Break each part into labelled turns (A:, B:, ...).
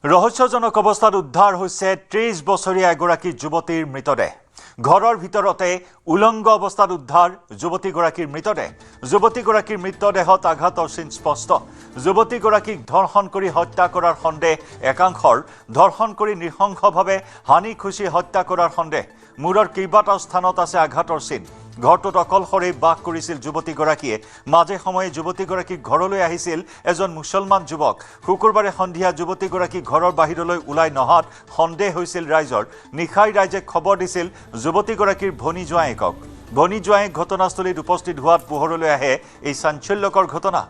A: ৰহস্যজনক অৱস্থাত উদ্ধাৰ হৈছে ৩০ বছৰীয়া এগৰাকী যুৱতীৰ মৃতদেহ। ঘৰৰ ভিতৰতে উলংগ অৱস্থাত উদ্ধাৰ যুৱতীগৰাকীৰ মৃতদেহ। যুৱতীগৰাকীৰ মৃতদেহত আঘাতৰ চিন স্পষ্ট। যুৱতীগৰাকীক ধৰ্ষণ কৰি হত্যা কৰাৰ সন্দেহ একাংশৰ। ধৰ্ষণ কৰি নৃশংসভাৱে হানি খুচি হত্যা কৰাৰ সন্দেহ। মূৰৰ কেইবাটাও স্থানত আছে আঘাতৰ চিন। ঘৰটোত অকলশৰে বাস কৰিছিল যুৱতীগৰাকীয়ে। মাজে সময়ে যুৱতীগৰাকীক ঘৰলৈ আহিছিল এজন মুছলমান যুৱক। শুকুৰবাৰে সন্ধিয়া যুৱতীগৰাকী ঘৰৰ বাহিৰলৈ ওলাই নহাত সন্দেহ হৈছিল ৰাইজৰ। নিশাই ৰাইজে খবৰ দিছিল যুৱতীগৰাকীৰ ভনী জোঁৱায়েকক। ভনী জোঁৱায়েক ঘটনাস্থলীত উপস্থিত হোৱাত পোহৰলৈ আহে এই চাঞ্চল্যকৰ ঘটনা।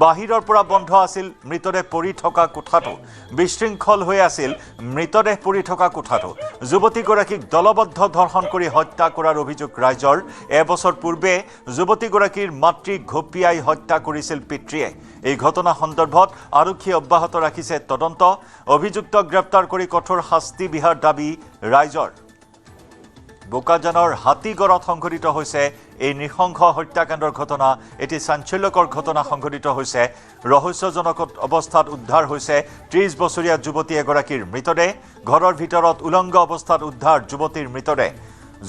A: বাহিৰৰ পৰা বন্ধ আছিল মৃতদেহ পৰি থকা কোঠাটো। বিশৃংখল হৈ আছিল মৃতদেহ পৰি থকা কোঠাটো। যুৱতীগৰাকীক দলবদ্ধ ধৰ্ষণ কৰি হত্যা কৰাৰ অভিযোগ ৰাইজৰ। এবছৰ পূৰ্বে যুৱতীগৰাকীৰ মাতৃক ঘপিয়াই হত্যা কৰিছিল পিতৃয়ে। এই ঘটনা সন্দৰ্ভত আৰক্ষীয়ে অব্যাহত ৰাখিছে তদন্ত। অভিযুক্তক গ্ৰেপ্তাৰ কৰি কঠোৰ শাস্তি বিহাৰ দাবী ৰাইজৰ। বোকাজানৰ হাতীগড়ত সংঘটিত হৈছে এই নৃশংস হত্যাকাণ্ডৰ ঘটনা। এটি চাঞ্চল্যকৰ ঘটনা সংঘটিত হৈছে। ৰহস্যজনক অৱস্থাত উদ্ধাৰ হৈছে ৩০ বছৰীয়া যুৱতী এগৰাকীৰ মৃতদেহ। ঘৰৰ ভিতৰত উলংগ অৱস্থাত উদ্ধাৰ যুৱতীৰ মৃতদেহ।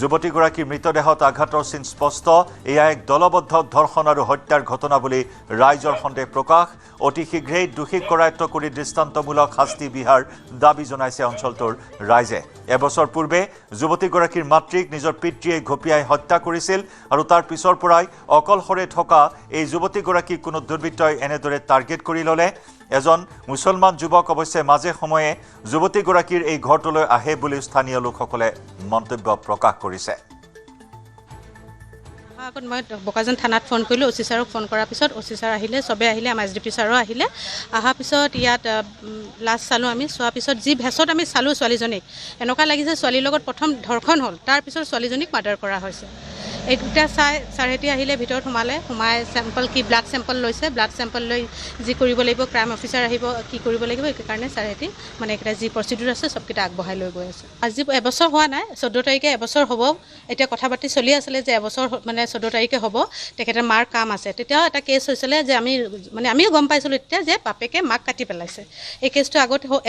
A: যুৱতীগৰাকীৰ মৃতদেহত আঘাতৰ চিন স্পষ্ট। এয়া এক দলবদ্ধ ধৰ্ষণ আৰু হত্যাৰ ঘটনা বুলি ৰাইজৰ সন্দেহ প্ৰকাশ। অতি শীঘ্ৰেই দোষীক কৰায়ত্ব কৰি দৃষ্টান্তমূলক শাস্তি বিহাৰ দাবী জনাইছে অঞ্চলটোৰ ৰাইজে। এবছৰ পূৰ্বে যুৱতীগৰাকীৰ মাতৃক নিজৰ পিতৃয়ে ঘপিয়াই হত্যা কৰিছিল আৰু তাৰ পিছৰ পৰাই অকলশৰে থকা এই যুৱতীগৰাকীক কোনো দুৰ্বৃত্তই এনেদৰে টাৰ্গেট কৰি ল'লে। এজন মুছলমান যুৱক অৱশ্যে মাজে সময়ে যুৱতীগৰাকীৰ এই ঘৰটোলৈ আহে বুলি স্থানীয় লোকসকলে মন্তব্য প্ৰকাশ কৰিছে।
B: আগত মই বোকাজান থানাত ফোন কৰিলোঁ। অচি ছাৰক ফোন কৰাৰ পিছত অচি ছাৰ আহিলে, চবেই আহিলে, আমাৰ এছ ডি পি ছাৰো আহিলে। অহাৰ পিছত ইয়াত লাষ্ট চালোঁ আমি। চোৱাৰ পিছত যি ভেছত আমি চালোঁ ছোৱালীজনীক, এনেকুৱা লাগিছে ছোৱালীৰ লগত প্ৰথম ধৰ্ষণ হ'ল, তাৰপিছত ছোৱালীজনীক মাৰ্ডাৰ কৰা হৈছে। এই দুটা চাই ছাৰহেঁতি আহিলে, ভিতৰত সোমাই চেম্পল কি ব্লাড চেম্পল লৈছে। ব্লাড চেম্পল লৈ যি কৰিব লাগিব, ক্ৰাইম অফিচাৰ আহিব, কি কৰিব লাগিব, সেইকাৰণে ছাৰহেঁতি মানে এইকেইটা যি প্ৰচিডিউৰ আছে চবকেইটা আগবঢ়াই লৈ গৈ আছে। আজি এবছৰ হোৱা নাই, 14 তাৰিখে এবছৰ হ'ব। এতিয়া কথা পাতি চলি আছিলে যে এবছৰ মানে 14 তাৰিখে হ'ব। তেখেতৰ মাৰ কাম আছে। তেতিয়াও এটা কেছ হৈছিলে যে আমিও গম পাইছিলোঁ তেতিয়া যে বাপেকে মাক কাটি পেলাইছে। এই কেছটো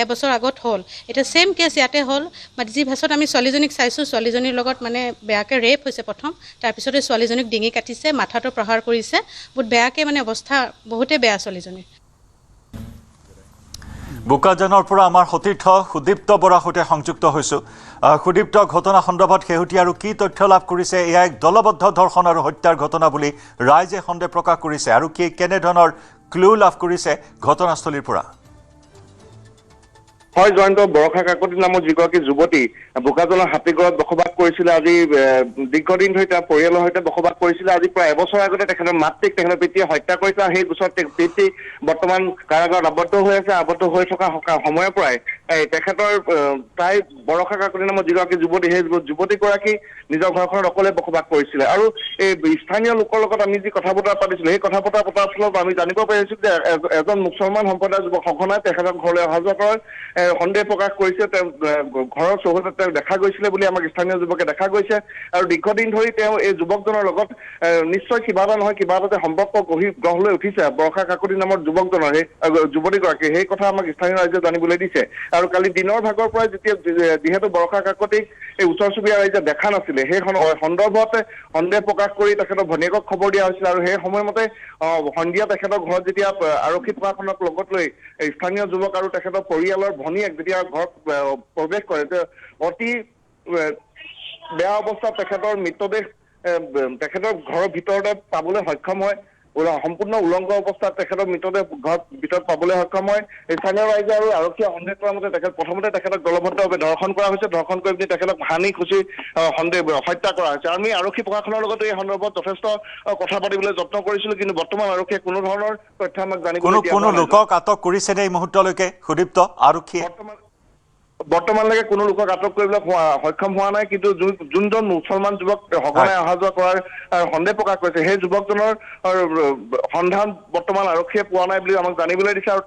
B: এবছৰ আগত হ'ল। এতিয়া ছেইম কেছ ইয়াতে হ'ল। মানে যি ভেছত আমি ছোৱালীজনীক চাইছোঁ, ছোৱালীজনীৰ লগত মানে বেয়াকৈ ৰেপ হৈছে প্ৰথম, তাৰপিছতে ছোৱালীজনীক ডিঙি কাটিছে, মাথাটো প্ৰহাৰ কৰিছে। বহুত বেয়াকৈ মানে অৱস্থা বহুতেই বেয়া ছোৱালীজনীৰ।
A: বোকাজানৰ পৰা আমাৰ সতীৰ্থ সুদীপ্ত বৰাৰ সৈতে সংযুক্ত হৈছোঁ। সুদীপ্ত, ঘটনা সন্দৰ্ভত শেহতীয়া আৰু কি তথ্য লাভ কৰিছে? এয়া এক দলবদ্ধ ধৰ্ষণ আৰু হত্যাৰ ঘটনা বুলি ৰাইজে সন্দেহ প্ৰকাশ কৰিছে আৰু কেনেধৰণৰ ক্লু লাভ কৰিছে ঘটনাস্থলীৰ পৰা?
C: হয় জয়ন্ত, বৰষা কাকতি নামৰ যিগৰাকী যুৱতী বোকাজানৰ হাতীগড়ত বসবাস কৰিছিলে। আজি দীৰ্ঘদিন ধৰি তেওঁৰ পৰিয়ালৰ সৈতে বসবাস কৰিছিলে। আজি প্ৰায় এবছৰ আগতে তেখেতৰ মাতৃক তেখেতৰ পিতৃয়ে হত্যা কৰিছে। সেই গোচৰত পিতৃ বৰ্তমান কাৰাগাৰত আবদ্ধ হৈ আছে। আবদ্ধ হৈ থকা সময়ৰ পৰাই তেখেতৰ তাই বৰষা কাকতি নামৰ যিগৰাকী যুৱতী, সেই যুৱতীগৰাকী নিজৰ ঘৰখনত অকলে বসবাস কৰিছিলে। আৰু এই স্থানীয় লোকৰ লগত আমি যি কথা বতৰা পাতিছিলোঁ, সেই কথা বতৰা পতাৰ ফলত আমি জানিব পাৰিছোঁ যে এজন মুছলমান সম্প্ৰদায়ৰ যুৱক সঘনাই তেখেতৰ ঘৰলৈ অহা যোৱা কৰে। সন্দেহ প্ৰকাশ কৰিছে। তেওঁ ঘৰৰ চৌহদত তেওঁ দেখা গৈছিলে বুলি আমাক স্থানীয় যুৱকে দেখা গৈছে। আৰু দীৰ্ঘদিন ধৰি তেওঁ এই যুৱকজনৰ লগত নিশ্চয় কিবা এটা নহয় কিবা এটা সম্পৰ্ক গঢ় লৈ উঠিছে বৰষা কাকতি নামৰ যুৱকজনৰ, সেই যুৱতীগৰাকী। সেই কথা আমাক স্থানীয় ৰাইজে জানিবলৈ দিছে। আৰু কালি দিনৰ ভাগৰ পৰাই যিহেতু বৰষা কাকতিক এই ওচৰ চুবুৰীয়া ৰাইজে দেখা নাছিলে, সেই সন্দৰ্ভত সন্দেহ প্ৰকাশ কৰি তেখেতৰ ভনীয়েকক খবৰ দিয়া হৈছিল। আৰু সেই সময়মতে সন্ধিয়া তেখেতৰ ঘৰত যেতিয়া আৰক্ষী প্ৰশাসনক লগত লৈ স্থানীয় যুৱক আৰু তেখেতৰ পৰিয়ালৰ ভনীয়েক যেতিয়া ঘৰত প্ৰৱেশ কৰে, যে অতি বেয়া অৱস্থাত তেখেতৰ মৃতদেহ তেখেতৰ ঘৰৰ ভিতৰতে পাবলৈ সক্ষম হয়। সম্পূৰ্ণ উলংগ অৱস্থাত তেখেতৰ মৃতদেহ ঘৰৰ ভিতৰত পাবলৈ সক্ষম হয়। স্থানীয় ৰাইজে আৰু আৰক্ষীয়ে সন্দেহ কৰা মতে প্ৰথমতে তেখেতক দলবদ্ধভাৱে ধৰ্ষণ কৰা হৈছে। ধৰ্ষণ কৰি পিনি তেখেতক হানি খুচি হত্যা কৰা হৈছে। আমি আৰক্ষী প্ৰশাসনৰ লগত এই সন্দৰ্ভত যথেষ্ট কথা পাতিবলৈ যত্ন কৰিছিলোঁ, কিন্তু বৰ্তমান আৰক্ষীয়ে কোনো ধৰণৰ তথ্য আমাক জানিবলৈ দিয়া নাই।
A: কোনো লোকক আটক কৰিছেনে এই মুহূৰ্তলৈকে সুদীপ্ত আৰক্ষীয়ে?
C: বৰ্তমানলৈকে কোনো লোকক আটক কৰিবলৈ সক্ষম হোৱা নাই, কিন্তু যোনজন মুছলমান যুৱক সঘনাই অহা যোৱা কৰাৰ সন্দেহ প্ৰকাশ কৰিছে, সেই যুৱকজনৰ সন্ধান বৰ্তমান আৰক্ষীয়ে পোৱা নাই বুলি আমাক জানিবলৈ দিছে। আৰু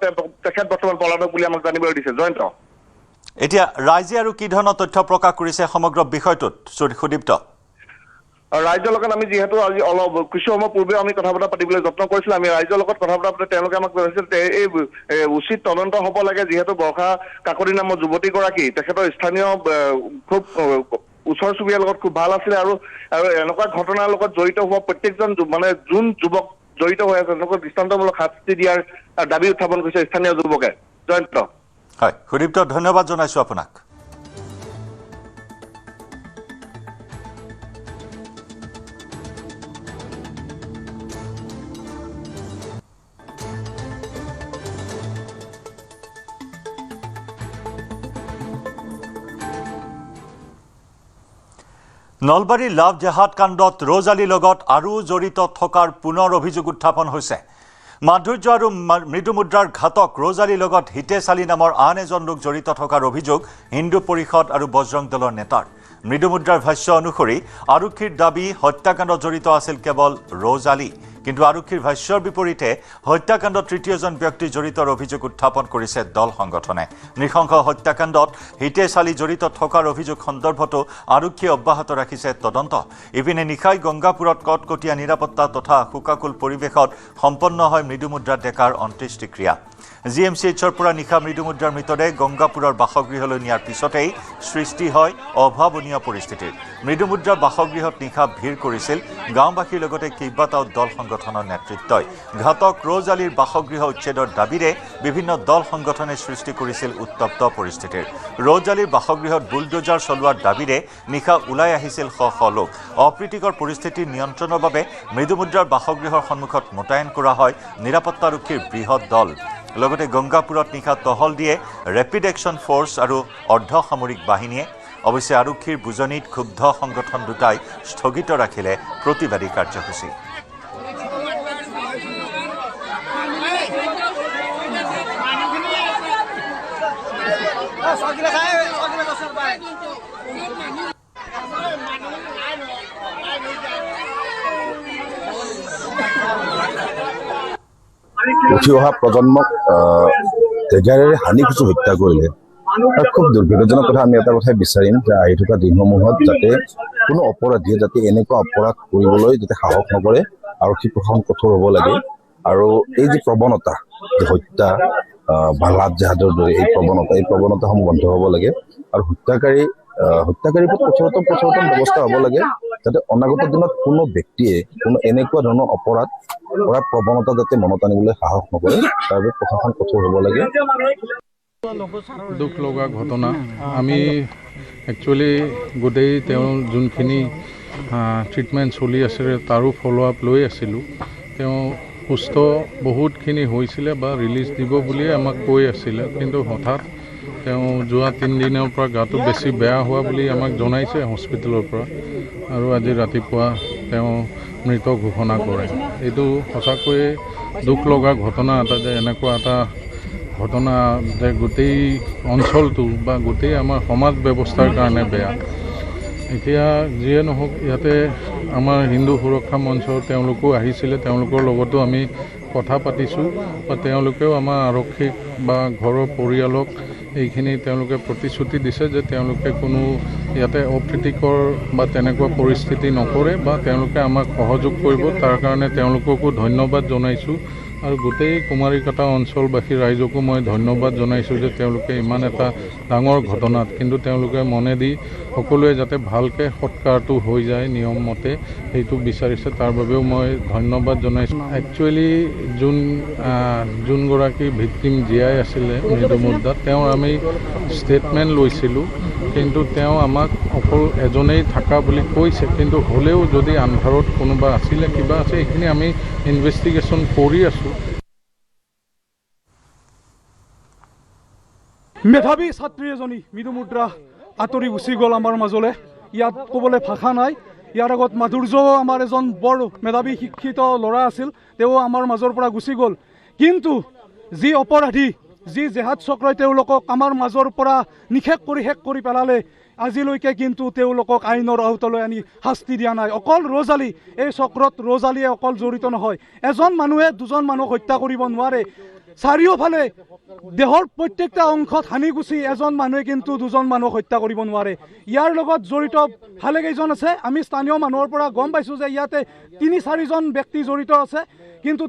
C: তেখেত বৰ্তমান পলাতক বুলি আমাক জানিবলৈ দিছে। জয়ন্ত,
A: এতিয়া ৰাইজে আৰু কি ধৰণৰ তথ্য প্ৰকাশ কৰিছে সমগ্ৰ বিষয়টোত সুদীপ্ত?
C: ৰাইজৰ লগত আমি যিহেতু আজি অলপ কিছু সময় পূৰ্বে আমি কথা বতৰা পাতিবলৈ যত্ন কৰিছিলোঁ আমি ৰাইজৰ লগত কথা বতৰা পাতি তেওঁলোকে আমাক কৈছিল এই উচিত তদন্ত হ'ব লাগে যিহেতু বৰ্ষা কাকতি নামৰ যুৱতীগৰাকী তেখেতৰ স্থানীয় খুব ওচৰ চুবুৰীয়াৰ লগত খুব ভাল আছিলে আৰু এনেকুৱা ঘটনাৰ লগত জড়িত হোৱা প্ৰত্যেকজন মানে যোন যুৱক জড়িত হৈ আছে তেওঁলোকক দৃষ্টান্তমূলক শাস্তি দিয়াৰ দাবী উত্থাপন কৰিছে স্থানীয় যুৱকে। জয়ন্ত।
A: হয় সুদীপ্ত, ধন্যবাদ জনাইছোঁ আপোনাক। নলবাৰীৰ লাভ জেহাদ কাণ্ডত ৰজালীৰ লগত আৰু জড়িত থকাৰ পুনৰ অভিযোগ উত্থাপন হৈছে। মাধুৰ্য আৰু মৃদুমুদ্ৰাৰ ঘাতক ৰজালীৰ লগত হিতেশ আলী নামৰ আন এজন লোক জড়িত থকাৰ অভিযোগ হিন্দু পৰিষদ আৰু বজৰং দলৰ নেতাৰ। মৃদুমুদ্ৰাৰ ভাষ্য অনুসৰি আৰক্ষীৰ দাবী হত্যাকাণ্ডত জড়িত আছিল কেৱল ৰজালী, কিন্তু আৰক্ষীৰ ভাষ্যৰ বিপৰীতে হত্যাকাণ্ডত তৃতীয়জন ব্যক্তি জড়িতৰ অভিযোগ উত্থাপন কৰিছে দল সংগঠনে। নৃশংস হত্যাকাণ্ডত হিতেশ আলী জড়িত থকাৰ অভিযোগ সন্দৰ্ভতো আৰক্ষীয়ে অব্যাহত ৰাখিছে তদন্ত। ইপিনে নিশাই গংগাপুৰত কটকটীয়া নিৰাপত্তা তথা শোকাকুল পৰিৱেশত সম্পন্ন হয় মৃদুমুদ্ৰা ডেকাৰ অন্ত্যেষ্টিক্ৰিয়া। GMCHৰ পৰা নিশা মৃদুমুদ্ৰাৰ মৃতদেহ গংগাপুৰৰ বাসগৃহলৈ নিয়াৰ পিছতেই সৃষ্টি হয় অভাৱনীয় পৰিস্থিতিৰ। মৃদুমুদ্ৰাৰ বাসগৃহত নিশা ভিৰ কৰিছিল গাঁওবাসীৰ লগতে কেইবাটাও দল সংগঠনৰ নেতৃত্বই। ঘাতক ৰজালীৰ বাসগৃহ উচ্ছেদৰ দাবীৰে বিভিন্ন দল সংগঠনে সৃষ্টি কৰিছিল উত্তপ্ত পৰিস্থিতিৰ। ৰজালীৰ বাসগৃহত বুলডোজাৰ চলোৱাৰ দাবীৰে নিশা ওলাই আহিছিল শ শ লোক। অপ্ৰীতিকৰ পৰিস্থিতি নিয়ন্ত্ৰণৰ বাবে মৃদুমুদ্ৰাৰ বাসগৃহৰ সন্মুখত মোতায়েন কৰা হয় নিৰাপত্তাৰক্ষীৰ বৃহৎ দল। লগতে গংগাপুৰত নিশা টহল দিয়ে ৰেপিড একশ্যন ফ'ৰ্চ আৰু অৰ্ধসামৰিক বাহিনীয়ে। অৱশ্যে আৰক্ষীৰ বুজনিত ক্ষুব্ধ সংগঠন দুটাই স্থগিত ৰাখিলে প্ৰতিবাদী কাৰ্যসূচী।
D: উঠি অহা প্ৰজন্মক তেজেৰে হানি খুচি হত্যা কৰিলে খুব দুৰ্ভাগ্যজনক কথা। আমি এটা কথাই বিচাৰিম যে আহি থকা দিনসমূহত যাতে কোনো অপৰাধীয়ে যাতে এনেকুৱা অপৰাধ কৰিবলৈ যাতে সাহস নকৰে, আৰক্ষী প্ৰশাসন কঠোৰ হ'ব লাগে। আৰু এই যি প্ৰৱণতা যে হত্যা বা লাভ জেহাদৰ দৰে এই প্ৰৱণতাসমূহ বন্ধ হ'ব লাগে আৰু হত্যাকাৰীৰ ওপৰত কঠোৰতম ব্যৱস্থা হ'ব লাগে, যাতে অনাগত দিনত কোনো ব্যক্তিয়ে কোনো এনেকুৱা ধৰণৰ অপৰাধ কৰা প্ৰৱণতা যাতে মনত আনিবলৈ সাহস নকৰে, তাৰ বাবে প্ৰশাসন কঠোৰ হ'ব লাগে।
E: দুখ লগা ঘটনা। আমি একচুৱেলি গোটেই তেওঁ যোনখিনি ট্ৰিটমেণ্ট চলি আছিলে তাৰো ফ'ল' আপ লৈ আছিলোঁ। তেওঁ সুস্থ বহুতখিনি হৈছিলে বা ৰিলিজ দিব বুলিয়ে আমাক কৈ আছিলে, কিন্তু হঠাৎ তেওঁ যোৱা 3 দিনৰ পৰা গাটো বেছি বেয়া হোৱা বুলি আমাক জনাইছে হস্পিটেলৰ পৰা, আৰু আজি ৰাতিপুৱা তেওঁ মৃত ঘোষণা কৰে। এইটো সঁচাকৈয়ে দুখ লগা ঘটনা এটা, যে এনেকুৱা এটা ঘটনা যে গোটেই অঞ্চলটো বা গোটেই আমাৰ সমাজ ব্যৱস্থাৰ কাৰণে বেয়া। এতিয়া যিয়ে নহওক, ইয়াতে আমাৰ হিন্দু সুৰক্ষা মঞ্চৰ তেওঁলোকো আহিছিলে, তেওঁলোকৰ লগতো আমি কথা পাতিছোঁ বা তেওঁলোকেও আমাৰ আৰক্ষীক বা ঘৰৰ পৰিয়ালক এইখিনি তেওঁলোকে প্ৰতিশ্ৰুতি দিছে যে তেওঁলোকে কোনো ইয়াতে অপ্ৰীতিকৰ বা তেনেকুৱা পৰিস্থিতি নকৰে বা তেওঁলোকে আমাক সহযোগ কৰিব। তাৰ কাৰণে তেওঁলোককো ধন্যবাদ জনাইছোঁ, আৰু গোটেই কুমাৰীকাটা অঞ্চলবাসী ৰাইজকো মই ধন্যবাদ জনাইছোঁ যে তেওঁলোকে ইমান এটা ডাঙৰ ঘটনাত কিন্তু তেওঁলোকে মনেদি সকলোৱে যাতে ভালকৈ সৎকাৰটো হৈ যায় নিয়ম মতে সেইটো বিচাৰিছে, তাৰ বাবেও মই ধন্যবাদ জনাইছোঁ। একচুৱেলি যোনগৰাকী ভিক্টিম জীয়াই আছিলে মৃদুমুদ্ৰা, তেওঁৰ আমি ষ্টেটমেণ্ট লৈছিলোঁ, কিন্তু তেওঁ আমাক অকল এজনেই থকা বুলি কৈছে, কিন্তু হ'লেও যদি আন্ধাৰত কোনোবা আছিলে কিবা আছে এইখিনি আমি ইনভেষ্টিগেশ্যন কৰি আছোঁ।
F: মেধাৱী ছাত্ৰী এজনী মৃদুমুদ্ৰা আঁতৰি গুচি গ'ল আমাৰ মাজলৈ, ইয়াত ক'বলৈ ভাষা নাই। ইয়াৰ আগত মাধুৰ্যও আমাৰ এজন বৰ মেধাৱী শিক্ষিত ল'ৰা আছিল, তেওঁ আমাৰ মাজৰ পৰা গুচি গ'ল। কিন্তু যি অপৰাধী, যি জেহাদ চক্ৰই তেওঁলোকক আমাৰ মাজৰ পৰা নিশেষ কৰি পেলালে, আজিলৈকে কিন্তু তেওঁলোকক আইনৰ আওতালৈ আনি শাস্তি দিয়া নাই। অকল ৰজালী, এই চক্ৰত ৰজালীয়ে অকল জড়িত নহয়। এজন মানুহে দুজন মানুহক হত্যা কৰিব নোৱাৰে। চাৰিওফালে দেহৰ প্ৰত্যেকটা অংশত হানি গুচি এজন মানুহে কিন্তু দুজন মানুহক হত্যা কৰিব নোৱাৰে। ইয়াৰ লগত জড়িত ভালেকেইজন আছে। আমি স্থানীয় মানুহৰ পৰা গম পাইছোঁ যে ইয়াতে ৩-৪জন ব্যক্তি জড়িত আছে, কিন্তু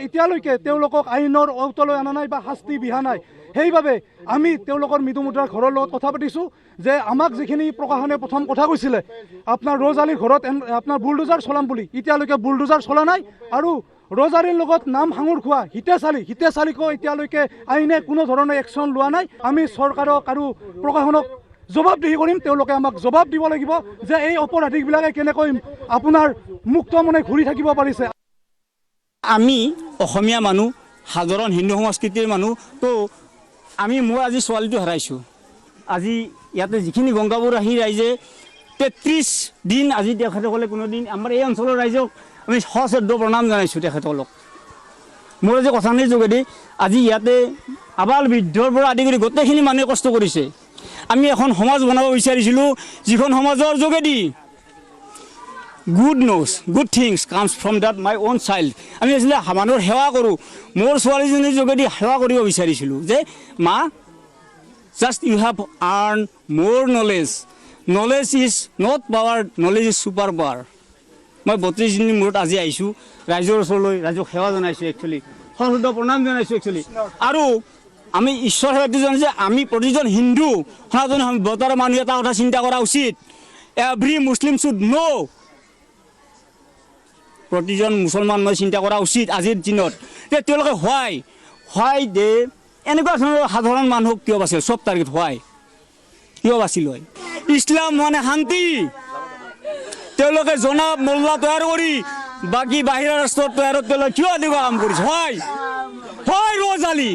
F: এতিয়ালৈকে তেওঁলোকক আইনৰ আওতালৈ অনা নাই বা শাস্তি বিহা নাই। সেইবাবে আমি তেওঁলোকৰ মৃদু মুদ্ৰাৰ ঘৰৰ লগত কথা পাতিছোঁ যে আমাক যিখিনি প্ৰশাসনে প্ৰথম কথা কৈছিলে আপোনাৰ ৰ'জ আলীৰ ঘৰত আপোনাৰ বুলডোজাৰ চলাম বুলি, এতিয়ালৈকে বুলডোজাৰ চলা নাই। আৰু ৰ'জ আলীৰ লগত নাম সাঙুৰ খোৱা হিতেশালীকো এতিয়ালৈকে আইনে কোনো ধৰণৰ একশ্যন লোৱা নাই। আমি চৰকাৰক আৰু প্ৰশাসনক জবাবদিহি কৰিম। তেওঁলোকে আমাক জবাব দিব লাগিব যে এই অপৰাধীবিলাকে কেনেকৈ আপোনাৰ মুক্ত মনে ঘূৰি থাকিব পাৰিছে।
G: আমি অসমীয়া মানুহ, সাধাৰণ হিন্দু সংস্কৃতিৰ মানুহ, তো মই আজি ছোৱালীটো হেৰাইছোঁ। আজি ইয়াতে যিখিনি গংগাবৰাহী ৰাইজে 33 দিন আজি তেখেতসকলে কোনোদিন আমাৰ এই অঞ্চলৰ ৰাইজক আমি সশ্ৰদ্ধ প্ৰণাম জনাইছোঁ তেখেতসকলক। মোৰ আজি কথাখিনিৰ যোগেদি আজি ইয়াতে আবাল বৃদ্ধৰ পৰা আদি কৰি গোটেইখিনি মানুহে কষ্ট কৰিছে। আমি এখন সমাজ বনাব বিচাৰিছিলোঁ যিখন সমাজৰ যোগেদি good things comes from that my own child. আমি আছিলে মানুহৰ সেৱা কৰোঁ। মোৰ ছোৱালীজনীৰ যোগেদি সেৱা কৰিব বিচাৰিছিলোঁ যে মা, জাষ্ট ইউ হেভ আৰ্ন মোৰ knowledge is not power, knowledge is super power. মই 32 দিনৰ মূৰত আজি আহিছোঁ ৰাইজৰ ওচৰলৈ, ৰাইজক সেৱা জনাইছোঁ, একচুৱেলি সশ্ৰদ্ধ প্ৰণাম জনাইছোঁ একচুৱেলি। আৰু আমি ঈশ্বৰ সেৱাটো জানো যে আমি প্ৰতিজন হিন্দু সনাতন সভ্যতাৰ মানুহ এটা কথা চিন্তা কৰা উচিত। এভৰি মুছলিম শুড ন', প্ৰতিজন মুছলমান মানুহে চিন্তা কৰা উচিত আজিৰ দিনত যে তেওঁলোকে হোৱাই দে এনেকুৱা ধৰণৰ সাধাৰণ মানুহক কিয় বাচিল, চব টাৰ্গেট কিয় বাছি লয়। ইছলাম মানে শান্তি। তেওঁলোকে জনাব মোল্লা তৈয়াৰ কৰি বাকী বাহিৰা ৰাষ্ট্ৰৰ তৈয়াৰত তেওঁলোকে কিয় এনেকুৱা কাম কৰিছে। হয় ৰ'জ আলী,